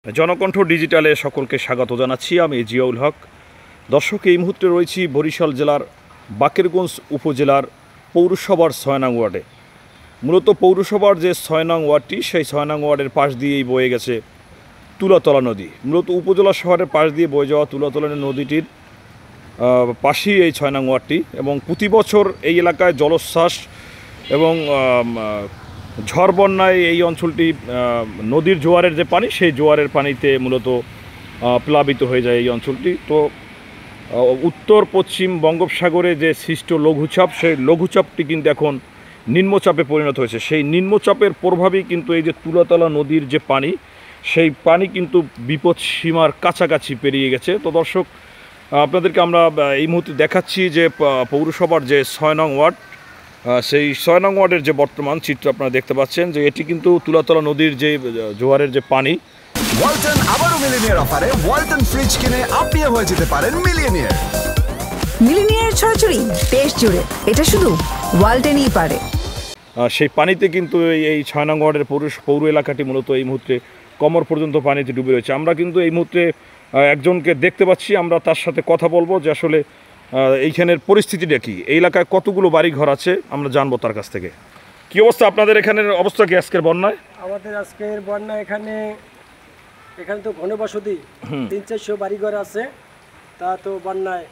জনকণ্ঠ ডিজিটালে সকলকে স্বাগত জানাচ্ছি। আমি জিয়াউল হক। দর্শক, এই মুহূর্তে রয়েছি বরিশাল জেলার বাকেরগঞ্জ উপজেলার পৌরসভার ৬ নং ওয়ার্ডে। মূলত পৌরসভার যে ৬ নং ওয়ার্ডটি, সেই ৬ নং ওয়ার্ডের পাশ দিয়েই বয়ে গেছে তুলাতলা নদী। মূলত উপজেলা শহরের পাশ দিয়ে বয়ে যাওয়া তুলাতলা নদীটির পাশেই এই ৬ নং ওয়ার্ডটি, এবং প্রতি বছর এই এলাকায় জলোচ্ছ্বাস এবং ঝড় বন্যায় এই অঞ্চলটি নদীর জোয়ারের যে পানি, সেই জোয়ারের পানিতে মূলত প্লাবিত হয়ে যায় এই অঞ্চলটি। তো উত্তর পশ্চিম বঙ্গোপসাগরে যে সৃষ্ট লঘুচাপ, সেই লঘুচাপটি কিন্তু এখন নিম্নচাপে পরিণত হয়েছে। সেই নিম্নচাপের প্রভাবেই কিন্তু এই যে তুলাতলা নদীর যে পানি, সেই পানি কিন্তু বিপদ সীমার কাছাকাছি পেরিয়ে গেছে। তো দর্শক, আপনাদেরকে আমরা এই মুহূর্তে দেখাচ্ছি যে পৌরসভার যে ৬ নং ওয়ার্ড, সেই ৬ নং ওয়ার্ডের যে বর্তমান চিত্র আপনারা দেখতে পাচ্ছেন, যে এটি কিন্তু তুলাতলা নদীর যে জোয়ারের যে পানি। ওয়ালটন আবারও মিলিনিয়ার অফারে ওয়ালটন ফ্রিজ কিনে আপনিও হয়ে যেতে পারেন মিলিয়নিয়ার। মিলিনিয়ার ছড়াছড়ি দেশ জুড়ে, এটা শুধু ওয়ালটনই পারে। সেই পানিতে কিন্তু এই ৬ নং ওয়ার্ডের পৌর এলাকাটি মূলত এই মুহূর্তে কোমর পর্যন্ত পানিতে ডুবে রয়েছে। আমরা কিন্তু এই মুহূর্তে একজনকে দেখতে পাচ্ছি, আমরা তার সাথে কথা বলবো যে আসলে এইখানের পরিস্থিতিটা কি, এই এলাকায় কতগুলো বাড়ি ঘর আছে আমরা জানবো তার কাছ থেকে। কি অবস্থা আপনাদের এখানের অবস্থা কি আজকের বন্যায়? আমাদের আজকের বন্যা এখানে তো ঘনবসতি ৩-৪০০ বাড়িঘর আছে। তা তো বন্যায়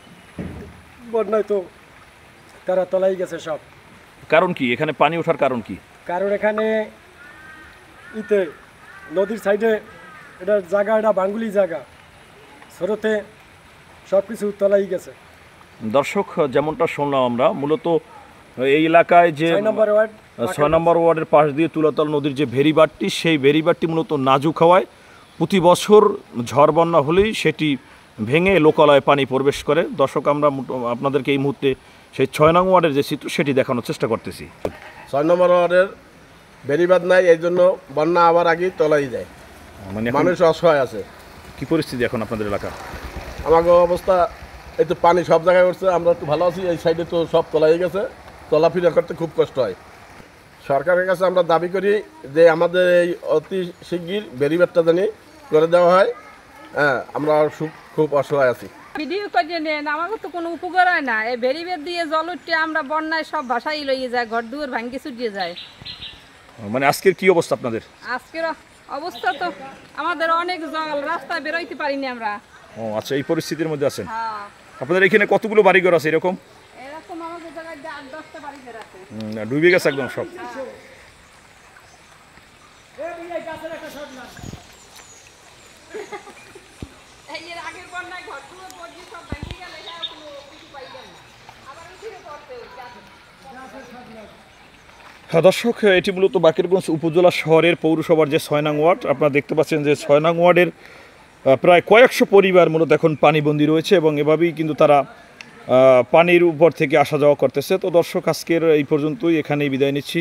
তো তারা তলাই গেছে সব। কারণ কি এখানে পানি ওঠার কারণ কি? কারণ এখানে নদীর সাইডে এটা বাঙ্গুলি জায়গা, স্রোতে সব কিছু তলাই গেছে। দর্শক, যেমনটা শুনলাম আমরা, মূলত এই এলাকায় যে ৬ নম্বর ওয়ার্ডের পাশ দিয়ে তুলাতলা নদীর যে ভেরিবাটটি, সেই ভেরিবাটটি মূলত নাজুক হওয়ায় প্রতি বছর ঝড় বন্যা হলেই সেটি ভেঙে লোকালয়ে পানি প্রবেশ করে। দর্শক, আমরা আপনাদেরকে এই মুহূর্তে সেই ৬ নং ওয়ার্ডের যে চিত্র, সেটি দেখানোর চেষ্টা করতেছি। ৬ নম্বর ওয়ার্ডের বেরিবাদ নাই, এই জন্য বন্যা আবার আগেই তলাই যায়, মানে মানুষ অসহায় আছে। কি পরিস্থিতি এখন আপনাদের এলাকা? আমাকে অবস্থা এই তো পানি সব জায়গায় উঠছে, আমরা একটু ভালো আছি। এই সাইডে তো সব তলাই গেছে, চলাফেরা করতে খুব কষ্ট হয়। সরকারের কাছে আমরা দাবি করি যে আমাদের এই অতি শিগগির বেরিবাদটা জানি করে দেওয়া হয়। হ্যাঁ, আমরা খুব অসহায় আছি। ভিডিও করে নেন, আমাকে তো কোনো উপকার হয় না। এই বেরিবেদ দিয়ে জল উঠে আমরা বন্যায় সব ভাষাই লইয়ে যায়, ঘর দুয়ার ভাঙ্গি ছুটিয়ে যায়। মানে আজকের কি অবস্থা আপনাদের? আজকের অবস্থা তো আমাদের অনেক জল, রাস্তায় বেরোইতে পারিনি আমরা। ও আচ্ছা, এই পরিস্থিতির মধ্যে আছেন। হ্যাঁ, আপনাদের এখানে কতগুলো বাড়িঘর আছে এরকম? এরকম আমাদের জায়গায় 8-10টা বাড়ি ঘর আছে। ডুবে গেছে একদম সব। এর আগের বন্যায় ঘর দুয়ার পড়ে সব ভাঙ্গি গেল, এটা কোনো কিছু পাইলেন না, আবার উঠিয়ে পড়তে হচ্ছে। হ্যাঁ দর্শক, এটি মূলত বাকেরগঞ্জ উপজেলা শহরের পৌরসভার যে ৬ নং ওয়ার্ড। আপনারা দেখতে পাচ্ছেন যে ৬ নং ওয়ার্ডের প্রায় কয়েকশো পরিবার মূলত এখন পানিবন্দী রয়েছে, এবং এভাবেই কিন্তু তারা পানির উপর থেকে আসা যাওয়া করতেছে। তো দর্শক, আজকের এই পর্যন্তই, এখানেই বিদায় নিচ্ছি।